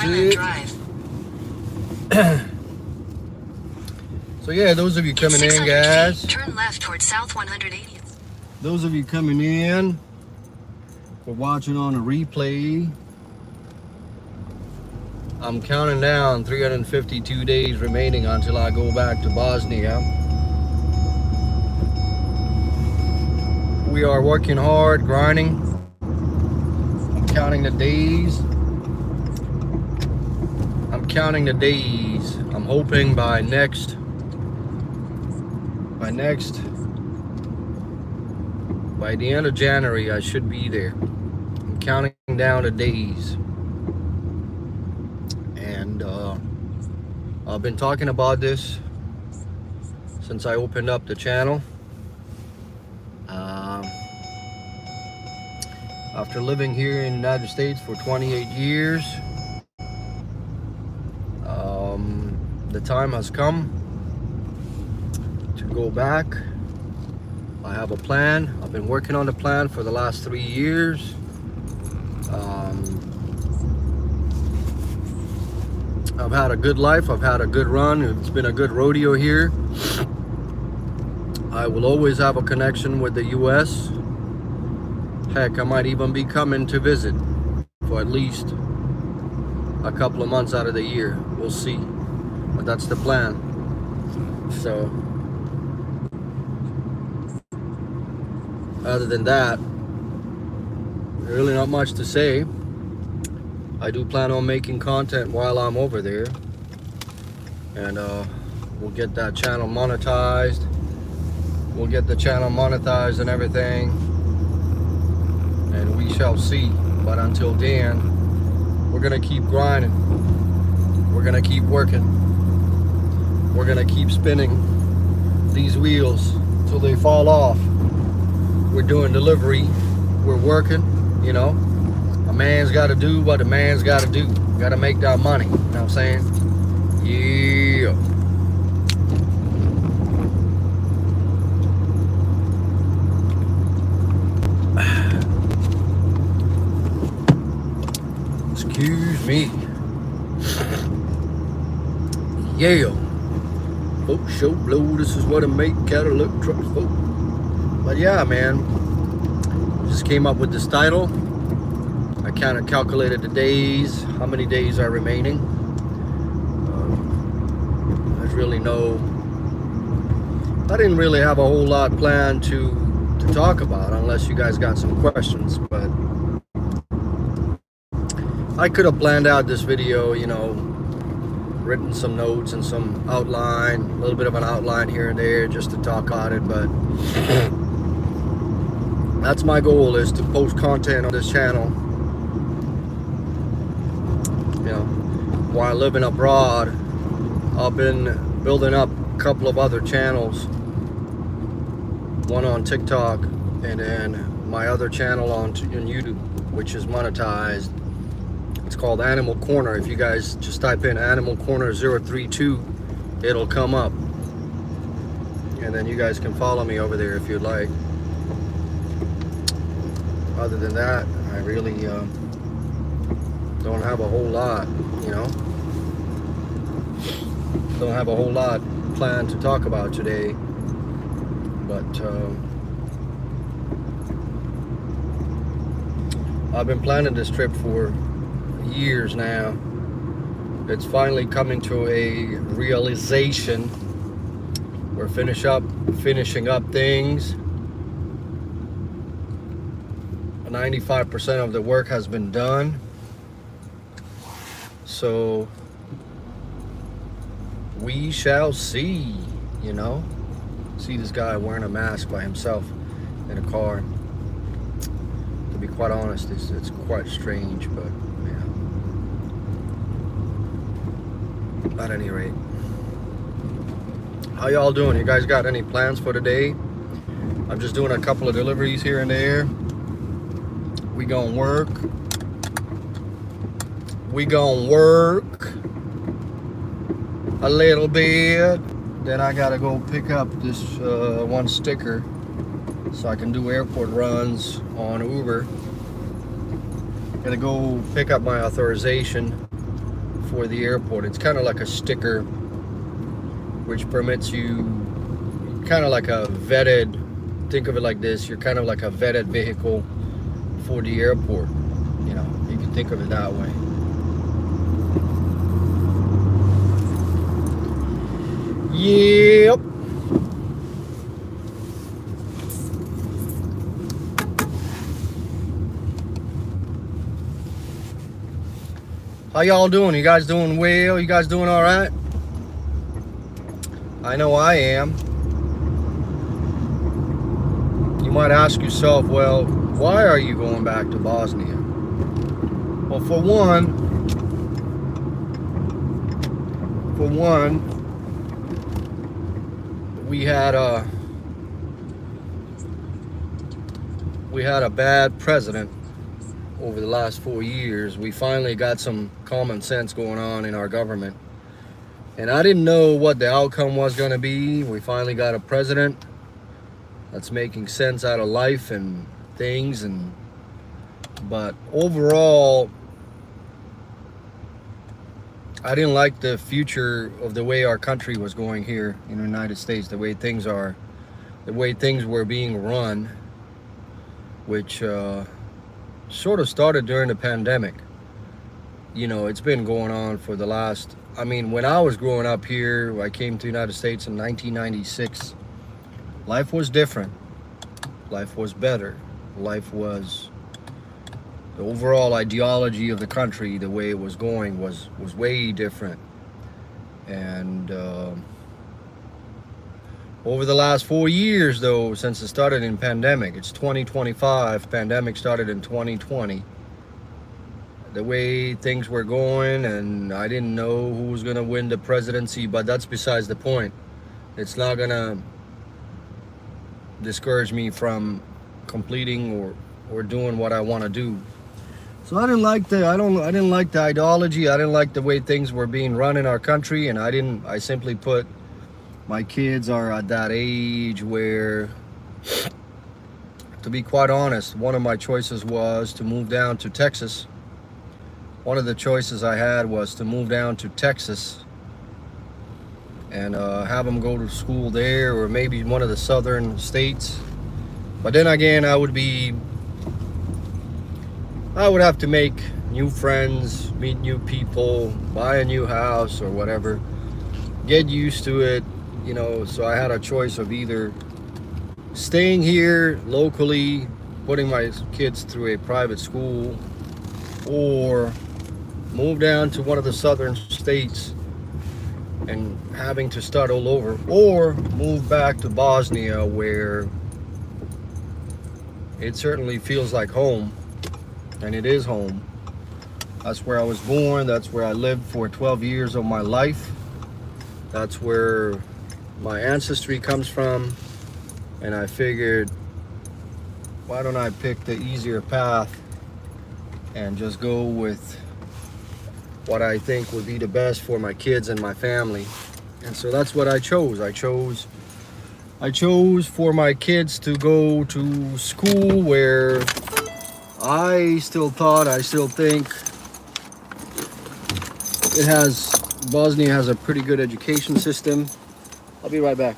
Drive. So yeah, those of you coming in, guys. Turn left towards South 180th. Those of you coming in, for watching on a replay, I'm counting down 352 days remaining until I go back to Bosnia. We are working hard, grinding. I'm counting the days. I'm hoping by the end of January, I should be there. I'm counting down the days. And I've been talking about this since I opened up the channel. After living here in the United States for 28 years, the time has come to go back. I have a plan. I've been working on the plan for the last 3 years. I've had a good life. I've had a good run. It's been a good rodeo here. I will always have a connection with the US. Heck, I might even be coming to visit for at least a couple of months out of the year. We'll see. But that's the plan. So, other than that, really not much to say. I do plan on making content while I'm over there, and we'll get that channel monetized. We'll get the channel monetized and everything, and we shall see. But until then, we're gonna keep grinding. We're gonna keep working. We're gonna keep spinning these wheels till they fall off. We're doing delivery. We're working, you know. A man's got to do what a man's got to do. Got to make that money. You know what I'm saying? Yeah. Excuse me. Yeah. Folks, show blow. This is what I make Cadillac trucks for. But yeah, man. Just came up with this title. I kind of calculated the days, how many days are remaining. There's really I didn't really have a whole lot planned to talk about, unless you guys got some questions. But I could have planned out this video, you know, written some notes and some outline, a little bit of an outline here and there just to talk about it. But that's my goal, is to post content on this channel. You know, while living abroad, I've been building up a couple of other channels. One on TikTok, and then my other channel on YouTube, which is monetized. It's called Animal Corner. If you guys just type in Animal Corner 032, it'll come up. And then you guys can follow me over there if you'd like. Other than that, I really don't have a whole lot, you know. Don't have a whole lot planned to talk about today. But I've been planning this trip for years now. It's finally coming to a realization. We're finishing up things. 95% of the work has been done. So we shall see, you know. See this guy wearing a mask by himself in a car. To be quite honest, it's quite strange, but yeah. At any rate, how y'all doing? You guys got any plans for today? I'm just doing a couple of deliveries here and there. We gonna work. We gonna work a little bit. Then I gotta go pick up this one sticker so I can do airport runs on Uber. Gotta go pick up my authorization for the airport. It's kind of like a sticker which permits you, kind of like a vetted, think of it like this, you're kind of like a vetted vehicle for the airport. You know, you can think of it that way. Yep. How y'all doing? You guys doing well? You guys doing all right? I know I am. You might ask yourself, well, why are you going back to Bosnia? Well, for one, we had a bad president over the last 4 years. We finally got some common sense going on in our government. And I didn't know what the outcome was going to be. We finally got a president that's making sense out of life and things. But overall, I didn't like the future of the way our country was going here in the United States, the way things were being run, which sort of started during the pandemic. You know, it's been going on for the last, I mean, when I was growing up here, I came to the United States in 1996. Life was different. Life was better. Life was, the overall ideology of the country, the way it was going was way different. And over the last 4 years, though, since it started in pandemic, it's 2025, pandemic started in 2020. The way things were going, and I didn't know who was going to win the presidency, but that's besides the point. It's not going to discourage me from completing or doing what I want to do. So I didn't like the ideology. I didn't like the way things were being run in our country, and I simply put, my kids are at that age where, to be quite honest, one of my choices was to move down to Texas. One of the choices I had was to move down to Texas and have them go to school there, or maybe one of the southern states. But then again, I would have to make new friends, meet new people, buy a new house or whatever, get used to it, you know. So I had a choice of either staying here locally, putting my kids through a private school, or move down to one of the southern states and having to start all over, or move back to Bosnia, where it certainly feels like home, and it is home. That's where I was born. That's where I lived for 12 years of my life. That's where my ancestry comes from. And I figured, why don't I pick the easier path and just go with what I think would be the best for my kids and my family. And so that's what I chose. I chose for my kids to go to school where I still think Bosnia has a pretty good education system. I'll be right back.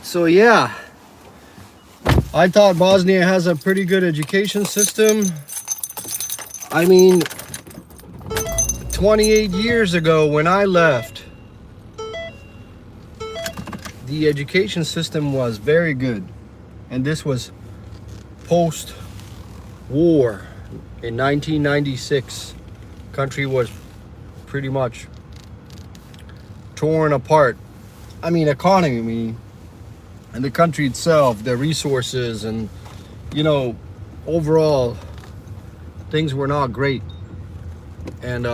So yeah, I thought Bosnia has a pretty good education system. I mean, 28 years ago when I left, the education system was very good. And this was post war in 1996. Country was pretty much torn apart. I mean, economy and the country itself, the resources, and overall things were not great. And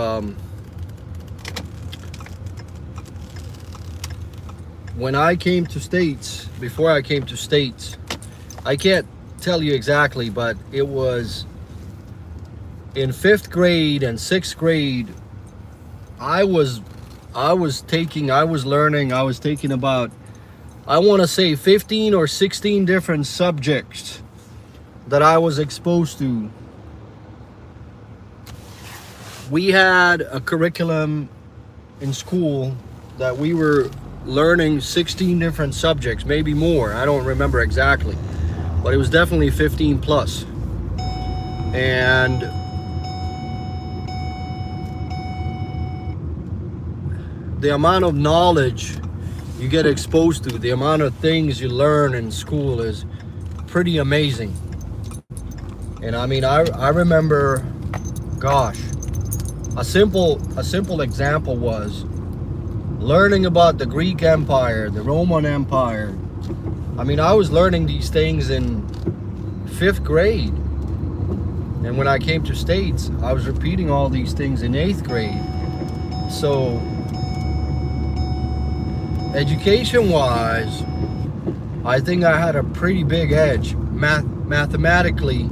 when I came to States, before I came to States, I can't tell you exactly, but it was in 5th grade and 6th grade. I was taking about, I want to say 15 or 16 different subjects that I was exposed to. We had a curriculum in school that we were learning 16 different subjects, maybe more. I don't remember exactly, but it was definitely 15 plus. And the amount of knowledge you get exposed to, the amount of things you learn in school is pretty amazing. And I mean, I remember, gosh, a simple example was learning about the Greek Empire, the Roman Empire. I mean, I was learning these things in 5th grade. And when I came to States, I was repeating all these things in 8th grade. So, education-wise, I think I had a pretty big edge. Mathematically,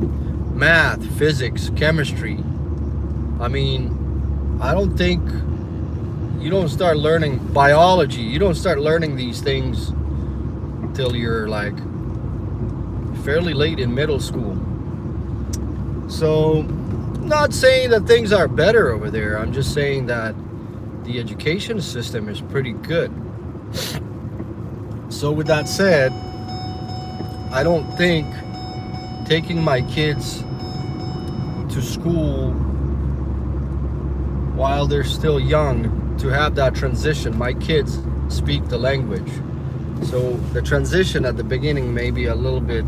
math, physics, chemistry. I mean, I don't think you don't start learning biology. You don't start learning these things till you're like fairly late in middle school. So, not saying that things are better over there. I'm just saying that the education system is pretty good. So with that said, I don't think taking my kids to school while they're still young, to have that transition. My kids speak the language, so the transition at the beginning may be a little bit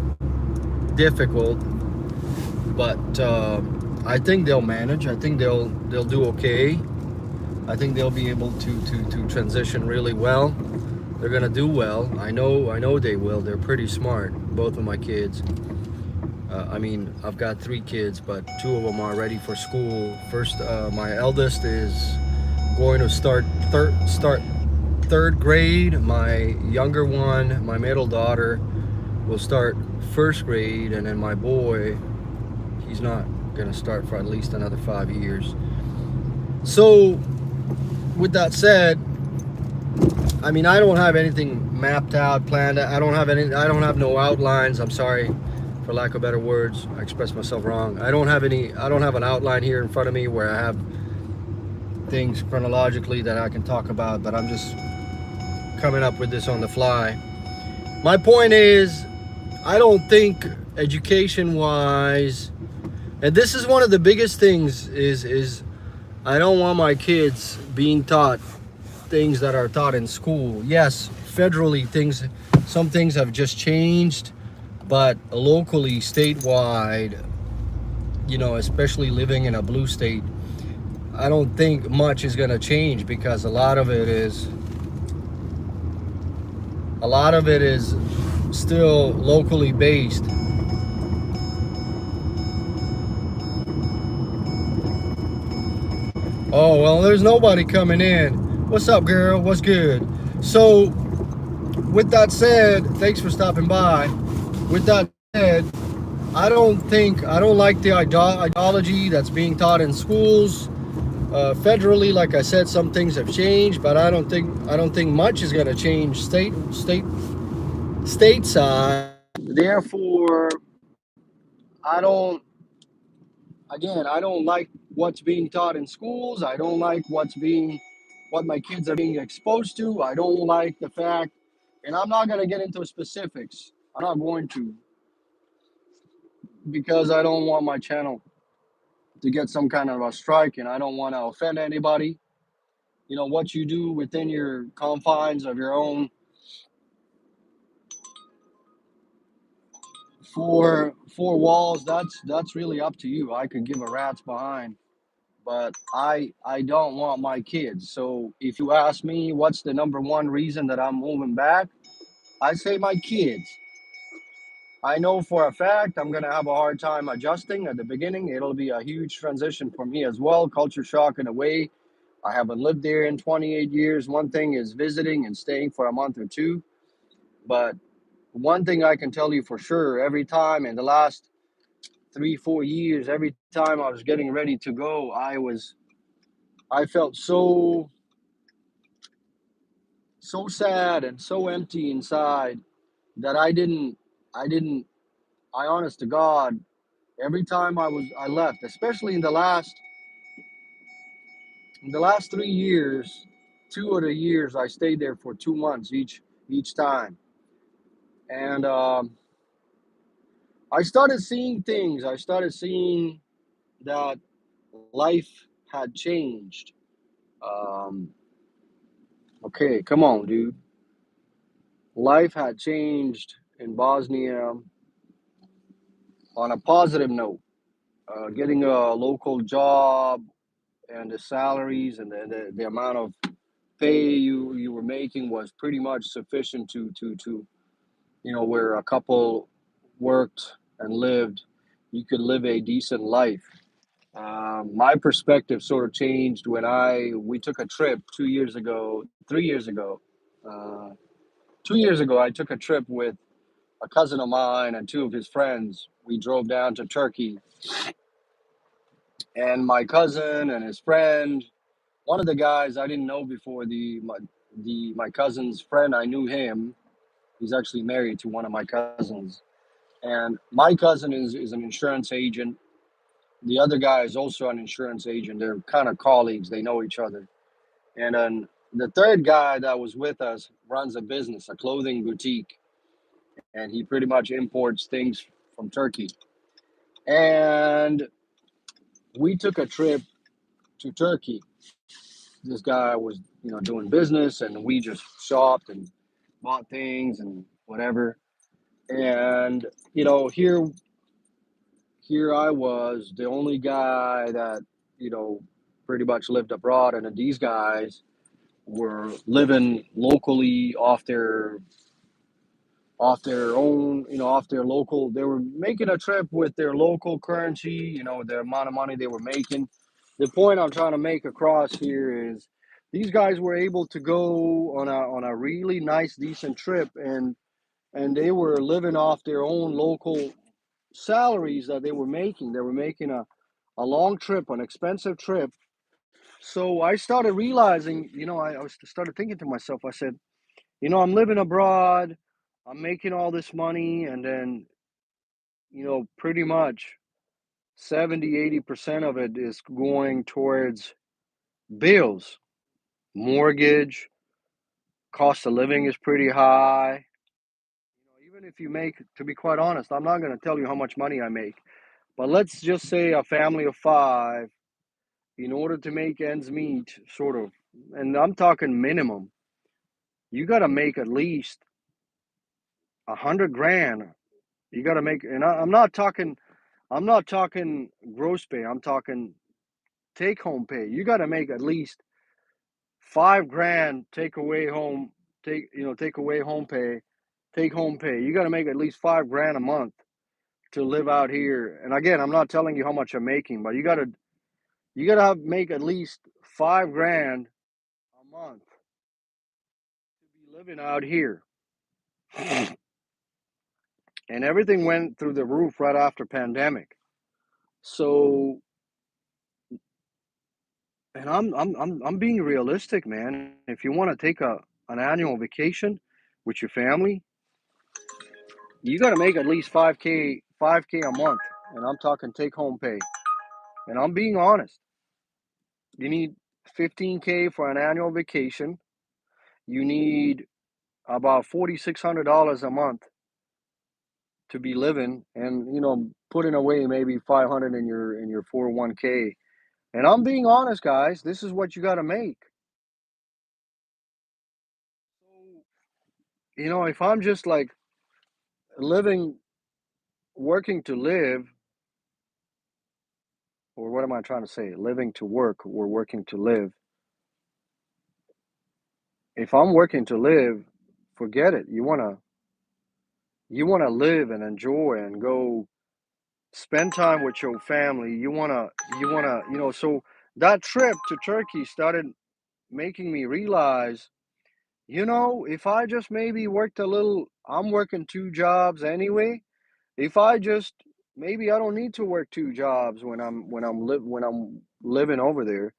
difficult, but I think they'll manage. I think they'll do okay. I think they'll be able to transition really well. They're gonna do well. I know they will. They're pretty smart, both of my kids. I mean, I've got 3 kids, but 2 of them are ready for school. First, my eldest is going to start 3rd grade. My younger one, my middle daughter, will start 1st grade, and then my boy, he's not gonna start for at least another 5 years. So, with that said, I mean, I don't have anything mapped out, planned. I don't have no outlines. I'm sorry, for lack of better words. I expressed myself wrong. I don't have an outline here in front of me where I have things chronologically that I can talk about, but I'm just coming up with this on the fly. My point is, I don't think education-wise, and this is one of the biggest things, is I don't want my kids being taught things that are taught in school. Yes, federally some things have just changed, but locally, statewide, especially living in a blue state, I don't think much is going to change, because a lot of it is still locally based. Oh, well, there's nobody coming in. What's up, girl? What's good? So, with that said, thanks for stopping by. With that said, I don't like the ideology that's being taught in schools. Federally, like I said, some things have changed, but I don't think much is going to change stateside. Therefore, I don't I don't like what's being taught in schools. I don't like what my kids are being exposed to. I don't like the fact, and I'm not going to get into specifics. I'm not going to, because I don't want my channel to get some kind of a strike, and I don't want to offend anybody. What you do within your confines of your own four walls, that's really up to you. I could give a rat's behind, but I don't want my kids. So if you ask me what's the number one reason that I'm moving back, I say my kids. I know for a fact I'm gonna have a hard time adjusting at the beginning. It'll be a huge transition for me as well, culture shock in a way. I haven't lived there in 28 years. One thing is visiting and staying for a month or two, but one thing I can tell you for sure, every time in the last 3 4 years, every time I was getting ready to go, I felt so sad and so empty inside that I didn't I honest to God, every time I left, especially in the last 3 years, 2 of the years I stayed there for 2 months each time. And I started seeing things. I started seeing that life had changed. Um, okay, come on, dude. Life had changed in Bosnia on a positive note. Getting a local job and the salaries and the amount of pay you were making was pretty much sufficient to where a couple worked and lived, you could live a decent life. My perspective sort of changed when we took a trip 2 years ago, 3 years ago. Uh, 2 years ago, I took a trip with a cousin of mine and two of his friends. We drove down to Turkey, and my cousin and his friend, one of the guys I didn't know before, my cousin's friend, I knew him. He's actually married to one of my cousins, and my cousin is an insurance agent. The other guy is also an insurance agent. They're kind of colleagues. They know each other. And then the third guy that was with us runs a business, a clothing boutique, and he pretty much imports things from Turkey. And we took a trip to Turkey. This guy was, doing business, and we just shopped and bought things and whatever. And here I was, the only guy that you know pretty much lived abroad, and then these guys were living locally off their own, off their local. They were making a trip with their local currency, the amount of money they were making. The point I'm trying to make across here is these guys were able to go on a really nice, decent trip, and they were living off their own local salaries that they were making. They were making a long trip, an expensive trip. So I started realizing, started thinking to myself, I said, I'm living abroad, I'm making all this money, and then, pretty much 70-80% of it is going towards bills, mortgage, cost of living is pretty high. Even if you make, to be quite honest, I'm not going to tell you how much money I make, but let's just say a family of five, in order to make ends meet, sort of, and I'm talking minimum, you got to make at least 100 grand. You got to make, and I'm not talking gross pay. I'm talking take home pay. You got to make at least 5 grand take away home, take away home pay, take home pay. You got to make at least 5 grand a month to live out here. And again, I'm not telling you how much I'm making, but you gotta make at least 5 grand a month to be living out here. And everything went through the roof right after pandemic. So, and I'm being realistic, man. If you want to take an annual vacation with your family, you got to make at least 5k a month, and I'm talking take home pay. And I'm being honest. You need 15k for an annual vacation. You need about $4,600 a month to be living, and putting away maybe 500 in your 401k. And I'm being honest, guys, this is what you got to make. So, if I'm just like living, working to live, or what am I trying to say? Living to work or working to live. If I'm working to live, forget it. You want to live and enjoy and go spend time with your family. You want to, so that trip to Turkey started making me realize, if I just maybe worked a little, I'm working two jobs anyway. If I just maybe I don't need to work two jobs when I'm living over there.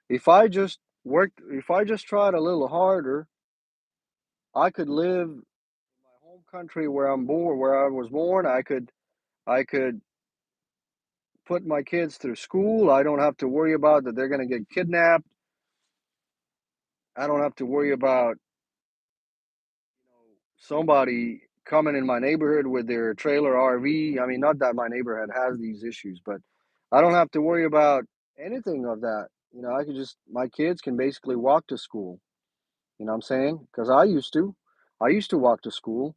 If I just tried a little harder, I could live in my home country where I was born. I could put my kids through school. I don't have to worry about that they're going to get kidnapped. I don't have to worry about somebody coming in my neighborhood with their trailer RV. I mean, not that my neighborhood has these issues, but I don't have to worry about anything of that. I could just my kids can basically walk to school. You know what I'm saying? Because I used to walk to school.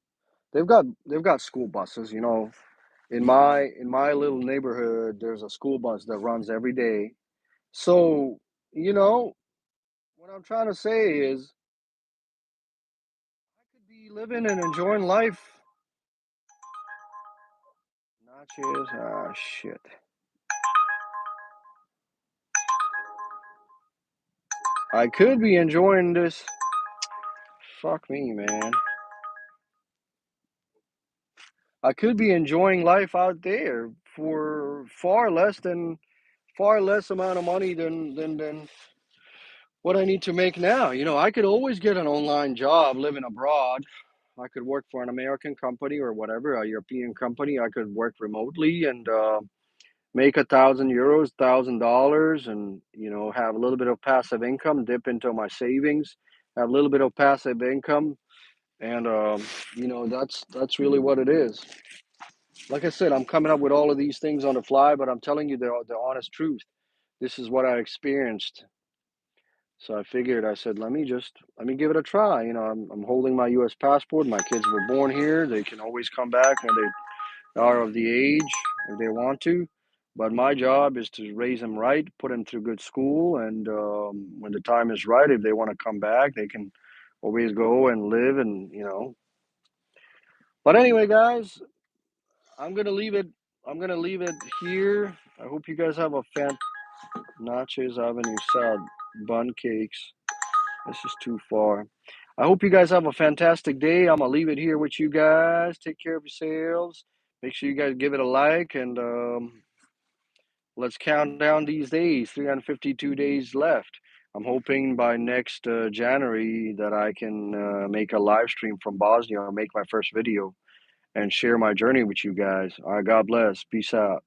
They've got school buses. In my little neighborhood, there's a school bus that runs every day. So, you know, what I'm trying to say is I could be living and enjoying life. Nachos, ah, shit. I could be enjoying this. Fuck me, man. I could be enjoying life out there for far less amount of money than what I need to make now. I could always get an online job living abroad. I could work for an American company or whatever, a European company. I could work remotely and make €1,000, $1,000, and have a little bit of passive income, dip into my savings, have a little bit of passive income, and that's really what it is. Like I said, I'm coming up with all of these things on the fly, but I'm telling you the honest truth. This is what I experienced. So I figured, I said, let me give it a try. I'm holding my U.S. passport. My kids were born here. They can always come back when they are of the age if they want to. But my job is to raise them right, put them through good school, and when the time is right, if they want to come back, they can always go and live and. But anyway, guys, I'm gonna leave it. I'm gonna leave it here. I hope you guys have a Nachos Avenue salad, bun cakes. This is too far. I hope you guys have a fantastic day. I'm gonna leave it here with you guys. Take care of yourselves. Make sure you guys give it a like, and let's count down these days. 352 days left. I'm hoping by next January that I can make a live stream from Bosnia, make my first video, and share my journey with you guys. All right, God bless. Peace out.